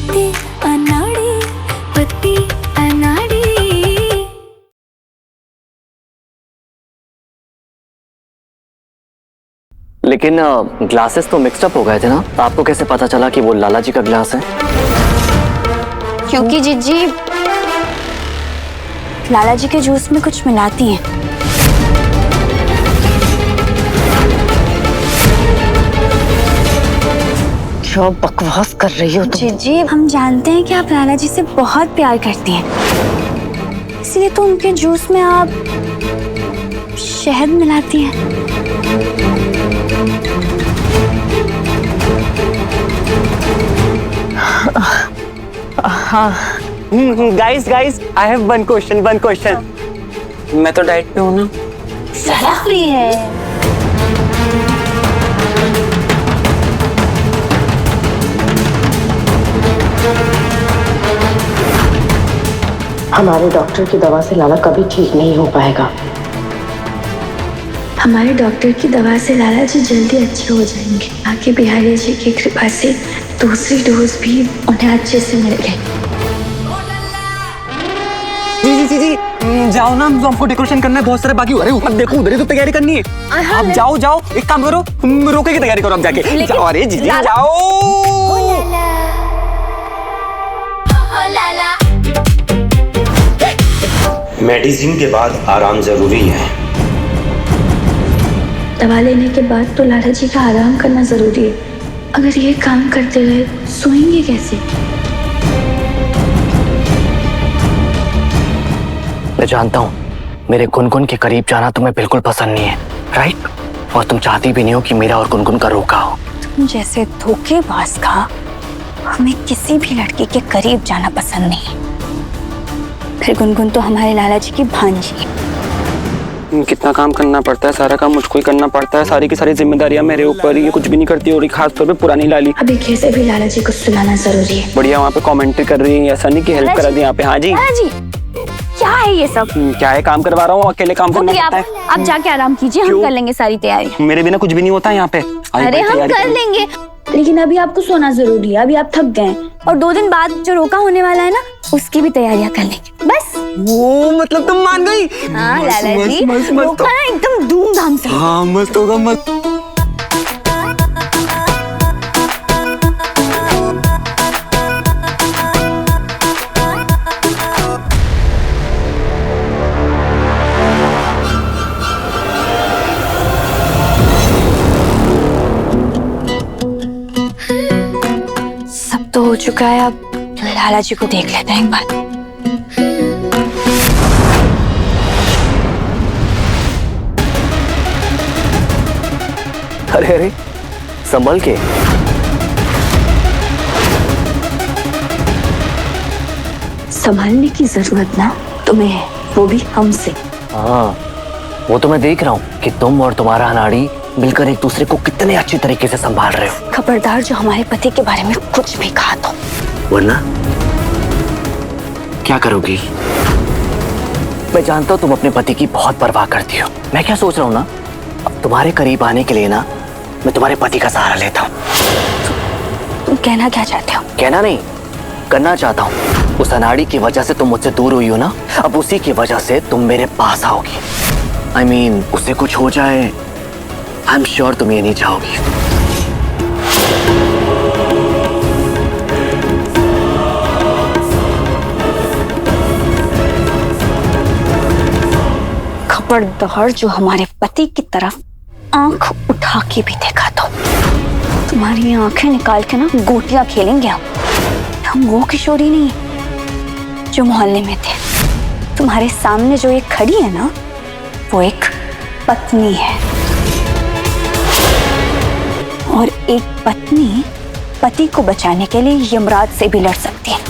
पति अनाड़ी, पति अनाड़ी। लेकिन ग्लासेस तो मिक्सड अप हो गए थे ना, तो आपको कैसे पता चला कि वो लाला जी का ग्लास है? क्योंकि जीजी लाला जी के जूस में कुछ मिलाती हैं। क्या बकवास कर रही हो तुम? जीजी हम जानते हैं कि आप लाला जी से बहुत प्यार करती हैं, इसलिए तो उनके जूस में आप शहद मिलाती हैं। हाँ। Guys I have one question. मैं तो डाइट पे हूँ ना। फ्री है। हमारे डॉक्टर की दवा से लाला कभी ठीक नहीं हो पाएगा। हमारे डॉक्टर की दवा से लाला जी जल्दी अच्छे हो जाएंगे। आगे बिहारी जी की कृपा से दूसरी डोज भी उन्हें अच्छे से मिल गई। जी जाओ ना, हमको डेकोरेशन करना है बहुत सारे बाकी। अरे ऊपर देखो, उधर ही तो तैयारी करनी है। आप जाओ एक काम करो, रोके की तैयारी करो आप जाके। जाओ, अरे जी जाओ। मेडिसिन के बाद आराम जरूरी है। दवा लेने के बाद तो लाला जी का आराम करना जरूरी है। अगर ये काम करते हुए सोएंगे कैसे? मैं जानता हूँ मेरे गुनगुन के करीब जाना तुम्हें बिल्कुल पसंद नहीं है, राइट? और तुम चाहती भी नहीं हो कि मेरा और गुनगुन का रोका हो। तुम जैसे धोखेबाज का हमें किसी भी लड़के के करीब जाना पसंद नहीं। फिर गुनगुन तो हमारे लाला जी की भांजी है। कितना काम करना पड़ता है, सारा काम मुझको ही करना पड़ता है। सारी की सारी जिम्मेदारियां मेरे ऊपर ही, ये कुछ भी नहीं करती। और खास तौर पे पुरानी लाली। अभी कैसे भी लाला जी को सुलाना जरूरी है। बढ़िया वहाँ पे कमेंट्री कर रही है, ऐसा नहीं कि हेल्प करा दी यहाँ पे। हाँ जी क्या है ये सब? क्या है, काम करवा रहा हूँ, अकेले काम करना पड़ता है। आप जाके आराम कीजिए, हम कर लेंगे सारी तैयारी। मेरे बिना कुछ भी नहीं होता यहाँ पे। अरे हम कर लेंगे, लेकिन अभी आपको सोना जरूरी है। अभी आप थक गए और 2 दिन बाद जो रोका होने वाला है ना, उसकी भी तैयारियां कर लेंगे बस। वो मतलब तुम मान गई? हाँ लाला जी, रोका ना एकदम धूमधाम से। हाँ मस्त होगा, मस्त। सब तो हो चुका है, अब लाला जी को देख लेते हैं एक बार। अरे संभल के। संभालने की जरूरत ना तुम्हें है, वो भी हमसे। हाँ वो तो मैं देख रहा हूँ कि तुम और तुम्हारा अनाड़ी मिलकर एक दूसरे को कितने अच्छे तरीके से संभाल रहे हो। खबरदार जो हमारे पति के बारे में कुछ भी कहा तो। वरना क्या करोगी? मैं जानता हूँ तुम अपने पति की बहुत परवाह करती हो। मैं क्या सोच रहा हूँ ना, अब तुम्हारे करीब आने के लिए ना मैं तुम्हारे पति का सहारा लेता हूँ। तुम कहना क्या चाहते हो? कहना नहीं, करना चाहता हूँ। उस अनाड़ी की वजह से तुम मुझसे दूर हुई हो ना, अब उसी की वजह से तुम मेरे पास आओगी। I mean, उसे कुछ हो जाए, I'm sure तुम ये नहीं चाहोगी। खबरदार जो हमारे पति की तरफ आंख उठा के भी देखा तो तुम्हारी आंखें निकाल के ना गोटियां खेलेंगे हम वो किशोरी नहीं जो मोहल्ले में थे। तुम्हारे सामने जो एक खड़ी है ना, वो एक पत्नी है। और एक पत्नी पति को बचाने के लिए यमराज से भी लड़ सकती है।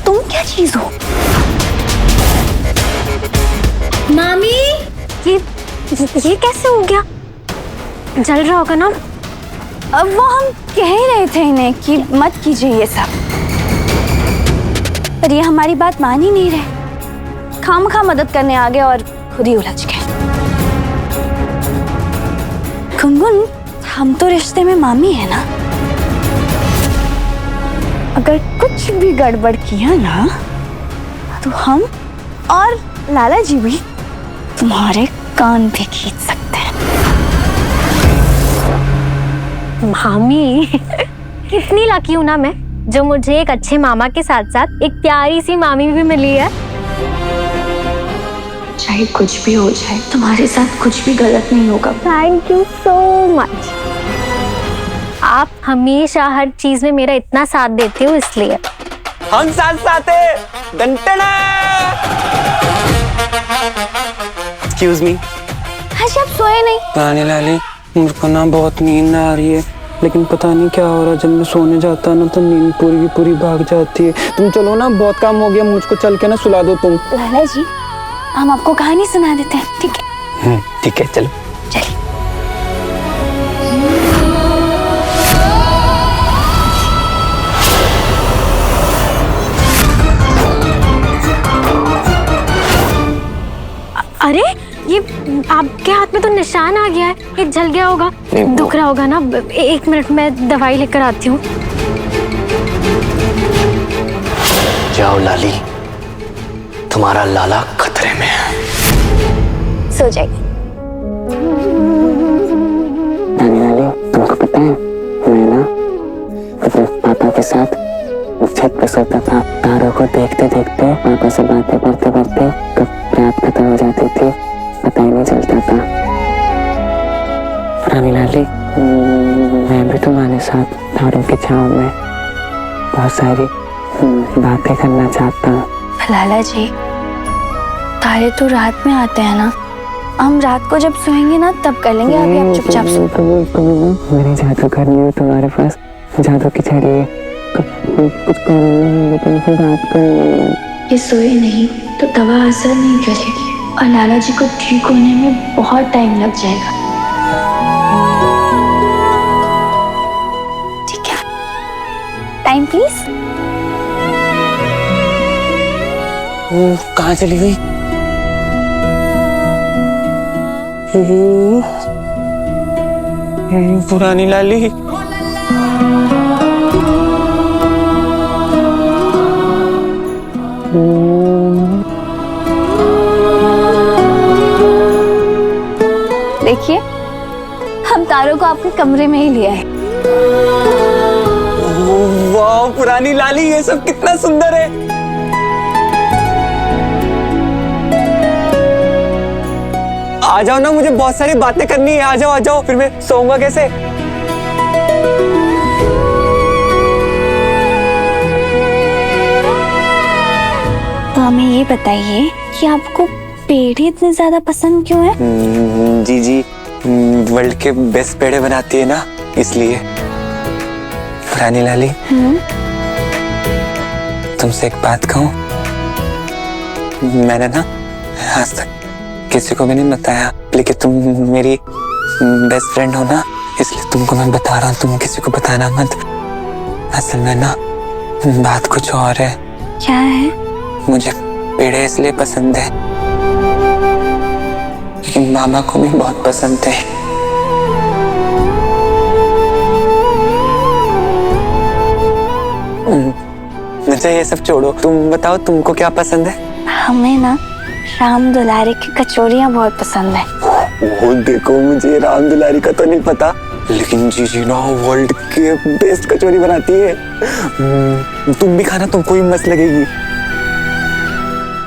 तुम क्या चीज हो? मामी, ये कैसे हो गया? जल रहा होगा ना? अब वो हम कह ही रहे थे इन्हें कि मत कीजिए ये सब, पर ये हमारी बात मान ही नहीं रहे। खामखा मदद करने आ गए और खुद ही उलझ गए। गुनगुन, हम तो रिश्ते में मामी है ना। अगर कुछ भी गड़बड़ किया ना तो हम और लाला जी भी तुम्हारे कान भी खींच सकते हैं। मामी कितनी लकी हूँ ना मैं, जो मुझे एक अच्छे मामा के साथ साथ एक प्यारी सी मामी भी मिली है। चाहे कुछ भी हो जाए, तुम्हारे साथ कुछ भी गलत नहीं होगा। Thank you so much. आप हमेशा हर चीज में मेरा इतना साथ देते हो, इसलिए हम साथ साथ हैं। Excuse me. आज आप सोए नहीं? रानी लाली, मुझे को ना बहुत नींद आ रही है, लेकिन पता नहीं क्या हो रहा है। जब मैं सोने जाता ना तो नींद पूरी की पूरी भाग जाती है। तुम चलो ना, बहुत काम हो गया, मुझको चल के ना सुला दो तुम। लाला जी, हम आपको कहानी सुना देते हैं, ठीक है? ठीक है, चलो। चलिए। अरे ये आपके हाथ में तो निशान आ गया है, ये जल गया होगा, दुख रहा होगा ना। एक मिनट में दवाई लेकर आती हूँ। जाओ लाली, तुम्हारा लाला खतरे में है। सो जाइए। लाली, तुमको पता है, मैं ना अपने पापा के साथ छत पे सोता था। तारों को देखते देखते पापा से बातें करते करते कब रात खत्म हो जाती थी पता ही नहीं चलता था। रानी लाली, मैं भी तुम्हारे साथ तारों की छांव में बहुत सारी बातें करना चाहता हूँ। लाला जी, तारे तो रात में आते हैं ना, हम रात को जब सोएंगे ना तब कर लेंगे। अभी आप चुपचाप सो। मेरी जादू करनी है तुम्हारे पास, जादू की छड़ी है, कुछ करूँगा लेकिन फिर रात को ये सोए नहीं तो दवा असर नहीं करेगी और लाला जी को ठीक होने में बहुत टाइम लग जाएगा। ठीक है, टाइम प्लीज। कहाँ चली गई? पुरानी लाली। देखिए, हम तारों को आपके कमरे में ही लिया है। वाह पुरानी लाली, ये सब कितना सुंदर है। आ जाओ ना, मुझे बहुत सारी बातें करनी है। आ जाओ आ जाओ, फिर मैं सोऊंगा कैसे? तो हमें ये बताइए कि आपको पेड़ ही इतने ज्यादा पसंद क्यों है? जी वर्ल्ड के बेस्ट पेड़े बनाती है ना, इसलिए। पुरानी लाली, तुमसे एक बात कहूं? मैंने ना आज तक किसी को भी नहीं बताया, लेकिन तुम मेरी बेस्ट फ्रेंड हो ना, इसलिए तुमको मैं बता रहा हूँ। तुम किसी को बताना मत। असल में ना बात कुछ और है। क्या है? मुझे पेड़े इसलिए पसंद है लेकिन मामा को भी बहुत पसंद थे। मुझे ये सब छोड़ो, तुम बताओ तुमको क्या पसंद है? हमें ना राम दुलारी की कचौरियाँ बहुत पसंद है। वो देखो, मुझे राम दुलारी का तो नहीं पता, लेकिन जीजी ना वर्ल्ड के बेस्ट कचौरी बनाती है। तुम भी खाना, तुमको भी मस्त लगेगी।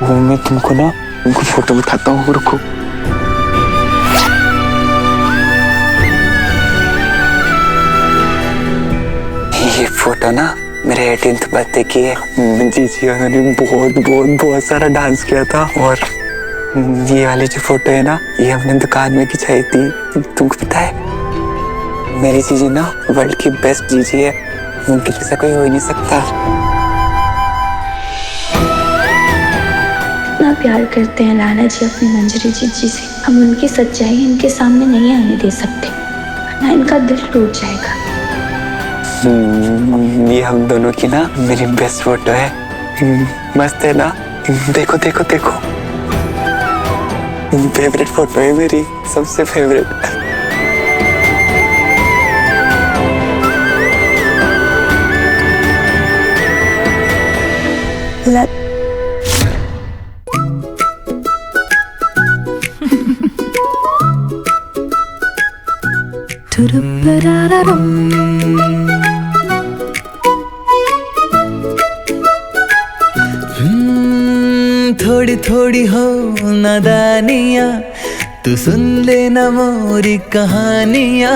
वो मैं तुमको ना फोटो दिखाता हूँ, रुको। ये फोटो ना मेरे 18th बर्थडे की है। जीजी ने बहुत सारा डांस किया था। और ये वाली जो फोटो है ना, ये हमने दुकान में खिंचाई थी। तुमको पता है, मेरी जीजी ना वर्ल्ड की बेस्ट जीजी है, उनके जैसा कोई हो ही नहीं सकता। इतना प्यार करते हैं लाला जी अपनी मंजरी जीजी से, हम उनकी सच्चाई इनके सामने नहीं आने दे सकते, वरना इनका दिल टूट जाएगा। ये हम दोनों की ना मेरी बेस्ट फोटो है। मस्त है ना? देखो देखो देखो, फेवरेट फोटो है मेरी, सबसे फेवरेट। थोड़ी थोड़ी हो नादानियाँ, तू सुन लेना मोरी कहानियाँ।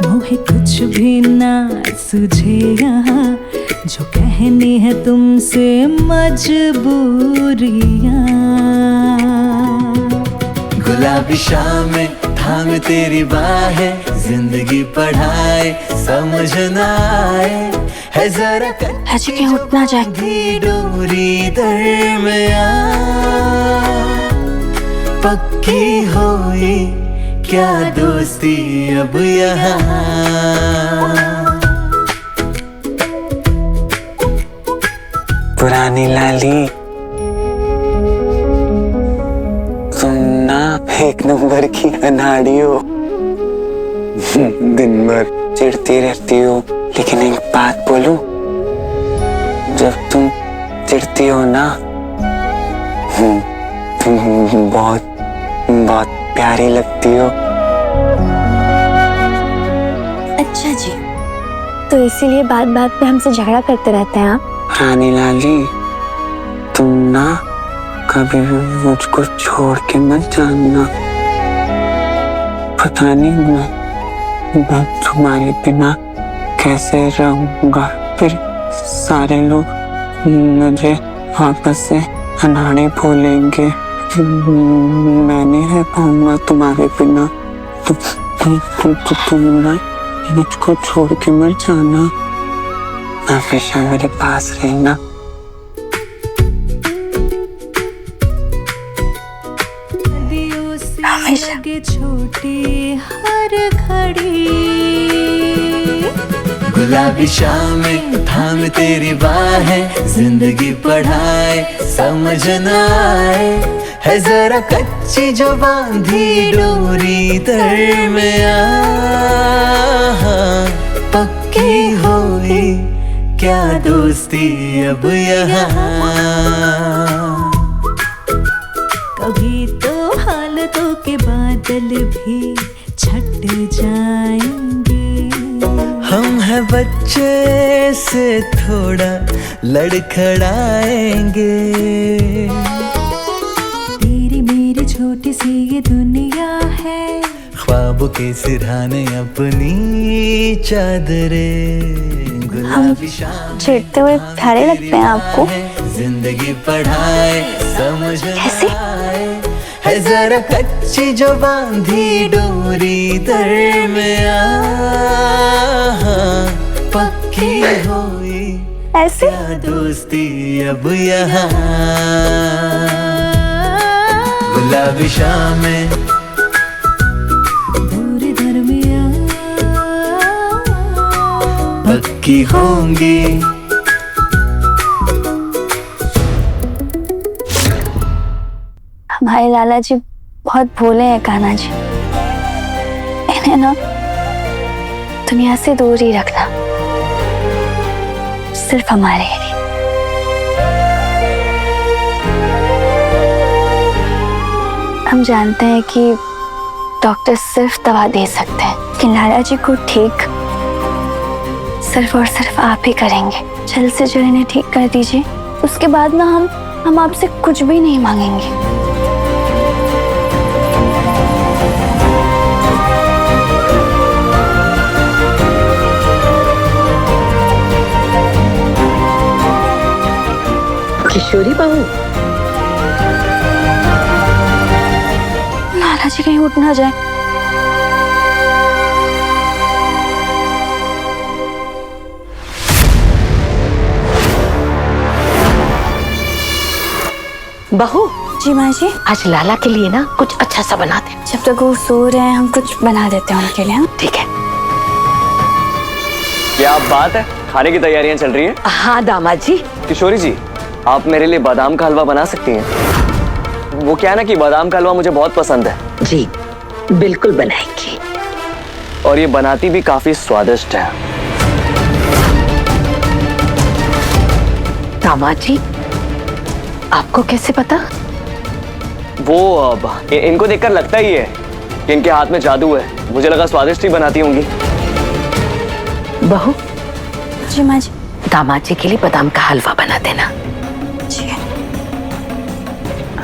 मोहे कुछ भी ना सूझे यहाँ, जो कहनी है तुमसे मजबूरियाँ। गुलाबी शामें थाम तेरी बाहें, जिंदगी पढ़ाए समझ ना आए, है जरा ऐसे क्यों उठना चाहिए? डोरी दरमिया पक्की होई क्या दोस्ती अब यहाँ। पुरानी लाली, तुम ना एक नंबर की अनाड़ी हो। दिन भर चिढ़ती रहती हो, लेकिन एक बात बोलूं, जब तुम चिढ़ती हो ना, तुम बहुत बहुत प्यारी लगती हो। अच्छा जी, तो इसीलिए बात बात पे हमसे झगड़ा करते रहते हैं आप? रानी लाली, तुम ना कभी भी मुझको छोड़ के मत जाना। पता नहीं मैं तुम्हारे बिना कैसे रहूंगा। फिर सारे लोग मुझे वापस से अनाड़ी बोलेंगे। मैं नहीं रह पाऊंगा तुम्हारे बिना। तुम ना मुझको छोड़ के मत जाना, हमेशा मेरे पास रहना। हमेशा छोटी हर घड़ी। गुलाबी शामें थाम तेरी बाहें, जिंदगी पढ़ाए समझ न आए, है जरा कच्ची जो बांधी डोरी दरमिया। पक्की होई क्या दोस्ती अब यहाँ। कभी तो हालतों के बादल भी छट जाएंगे। हम हैं बच्चे से थोड़ा लड़खड़ाएंगे। तेरी मेरी छोटी सी ये दुनिया है, ख्वाबों के सिरहाने अपनी चादरें। गुलाबी शाम चिढ़ते हुए प्यारे लगते हैं आपको। जिंदगी पढ़ाए समझ कैसे? आए, है जरा कच्ची जो बांधी डोरी दरमिया। पक्की हुई ऐसे क्या दोस्ती अब यहाँ। गुलाबी शामें दूरी दरमिया पक्की होंगी। हमारे लाला जी बहुत भोले हैं कान्हा जी। इन्हें ना दुनिया से दूर ही रखना, सिर्फ हमारे लिए। हम जानते हैं कि डॉक्टर सिर्फ दवा दे सकते हैं, लेकिन लाला जी को ठीक सिर्फ और सिर्फ आप ही करेंगे। जल्द से जल्द इन्हें ठीक कर दीजिए, उसके बाद ना हम आपसे कुछ भी नहीं मांगेंगे। किशोरी बहू, लाला जी कहीं उठ ना जाए। बहू, जी माँ जी। आज लाला के लिए ना कुछ अच्छा सा बना दे। जब तक वो सो रहे हैं हम कुछ बना देते हैं उनके लिए। ठीक है। क्या बात है, खाने की तैयारियां चल रही है? हाँ दामाद जी। किशोरी जी, आप मेरे लिए बादाम का हलवा बना सकती हैं? वो क्या है ना कि बादाम का हलवा मुझे बहुत पसंद है। जी बिल्कुल बनाएंगे। और ये बनाती भी काफी स्वादिष्ट है। दामाद जी, आपको कैसे पता? वो इनको देखकर लगता ही है कि इनके हाथ में जादू है। मुझे लगा स्वादिष्ट ही बनाती होंगी। बहू, जी माँ जी। दामाद जी के लिए बादाम का हलवा बना देना। जी।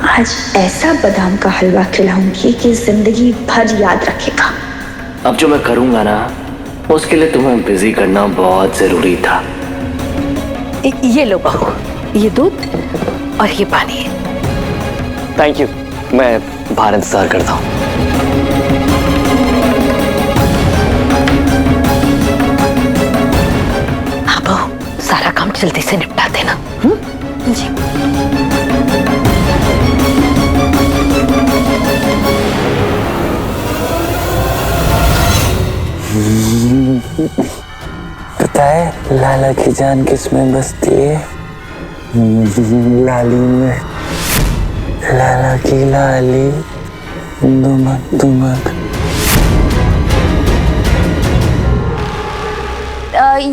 आज ऐसा बादाम का हलवा खिलाऊंगी कि जिंदगी भर याद रखेगा। अब जो मैं करूंगा ना, उसके लिए तुम्हें बिजी करना बहुत जरूरी था। ये लो बहू, ये दूध और ये पानी। थैंक यू, मैं बाहर इंतजार करता हूँ। हाँ बहू, सारा काम जल्दी से निपटा देना। जी। पता है लाला की जान किसमें बसती है? लाली में। लाला की लाली दुमक दुमक।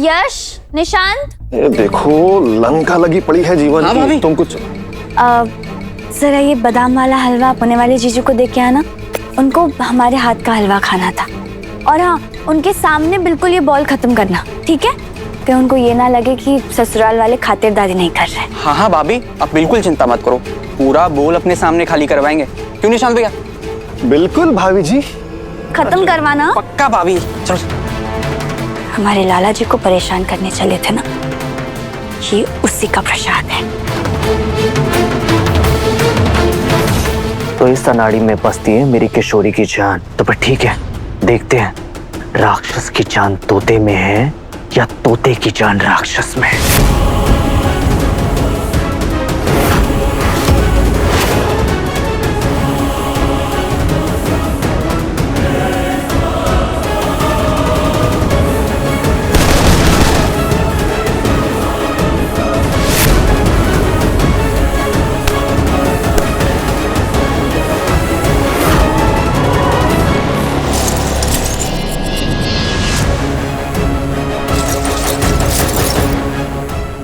यश, निशांत, ये देखो लंका लगी पड़ी है जीवन की। तुम कुछ जरा ये बादाम वाला हलवा होने वाले जीजू को दे के आना। उनको हमारे हाथ का हलवा खाना था। और हाँ, उनके सामने बिल्कुल ये बॉल खत्म करना, ठीक है? कि उनको ये ना लगे कि ससुराल वाले खातिरदारी नहीं कर रहे। हाँ हाँ भाभी, आप बिल्कुल चिंता मत करो, पूरा बोल अपने सामने खाली करवाएंगे। क्यों निशांत भैया? बिल्कुल भाभी जी, खत्म करवाना। पक्का भाभी। चलो। हमारे लाला जी को परेशान करने चले थे ना, ये उसी का प्रसाद है। तो इस अनाड़ी में बसती है मेरी किशोरी की जान। तो पर ठीक है, देखते हैं राक्षस की जान तोते में है या तोते की जान राक्षस में।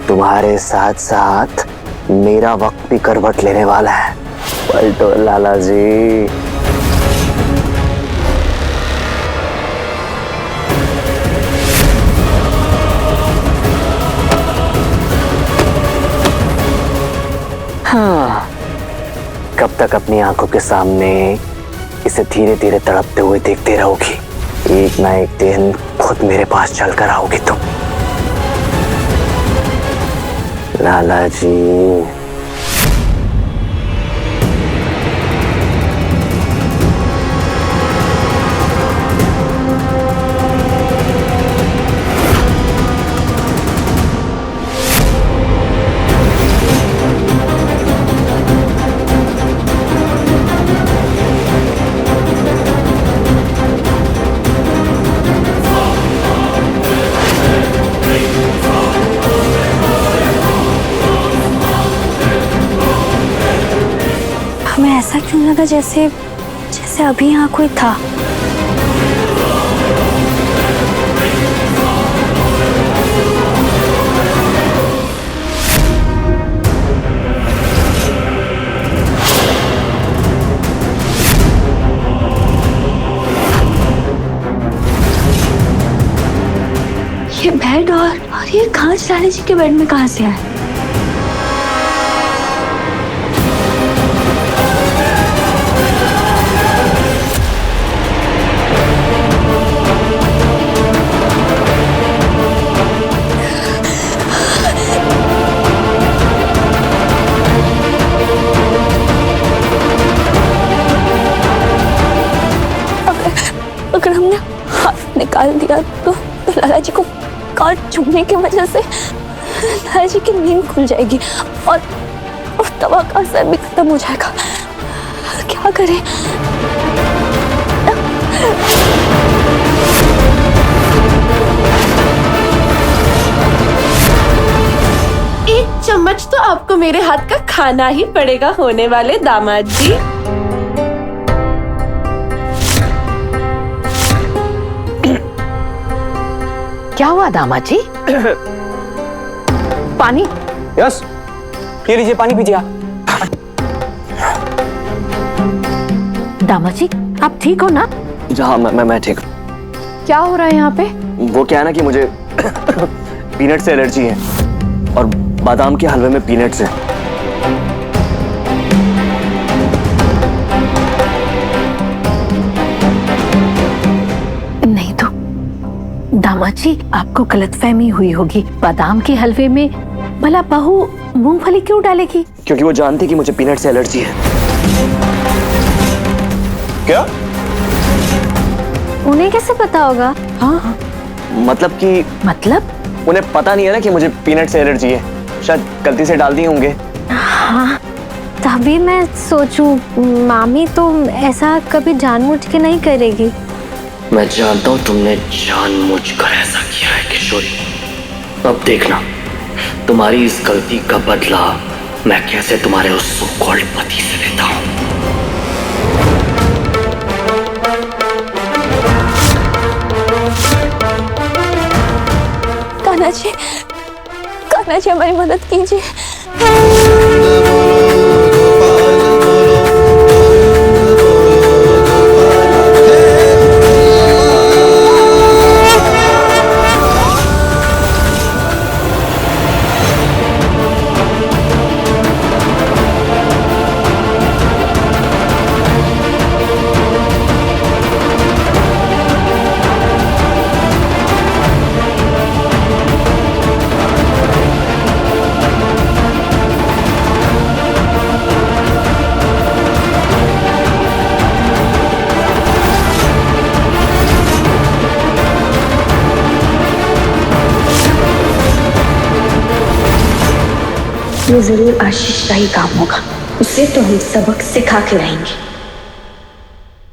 तुम्हारे साथ साथ मेरा वक्त भी करवट लेने वाला है। पलटो लाला जी। हाँ, कब तक अपनी आंखों के सामने इसे धीरे धीरे तड़पते हुए देखते रहोगी? एक ना एक दिन खुद मेरे पास चलकर आओगी तुम। लाला जी। हमें ऐसा क्यों लगा जैसे अभी यहाँ कोई था? ये बेड और ये कांच लाला जी के बेड में कहाँ से आया? अगर हमने हाथ निकाल दिया तो लाला जी को काट चुभने की वजह से लाला जी की नींद खुल जाएगी और दवा का असर भी खत्म हो जाएगा। क्या करें? एक चम्मच तो आपको मेरे हाथ का खाना ही पड़ेगा होने वाले दामाद जी। क्या हुआ दामाद जी? पानी? यस, ये लीजिए पानी पीजिए आप। दामाद जी आप ठीक हो ना? हाँ मैं ठीक। क्या हो रहा है यहाँ पे? वो क्या है ना कि मुझे पीनट से एलर्जी है और बादाम के हलवे में पीनट्स है। नहीं तो दामाद जी आपको गलतफहमी हुई होगी। बादाम के हलवे में भला बहू मूंगफली क्यों डालेगी? क्योंकि वो जानती कि मुझे पीनट से एलर्जी है। क्या? उन्हें कैसे पता होगा? हाँ मतलब उन्हें पता नहीं है ना कि मुझे पीनट से एलर्जी है। शायद गलती से डाल दिए होंगे। हाँ तभी मैं सोचूं मामी तो ऐसा कभी जानबूझ के नहीं करेगी। मैं जानता हूँ तुमने जानबूझकर ऐसा किया है किशोरी। अब देखना तुम्हारी इस गलती का बदला मैं कैसे तुम्हारे उस सो कॉल्ड पति से लेता हूँ। कान्हा जी हमारी मदद कीजिए। ये जरूर आशीष का ही काम होगा। उसे तो हम सबक सिखा के रहेंगे।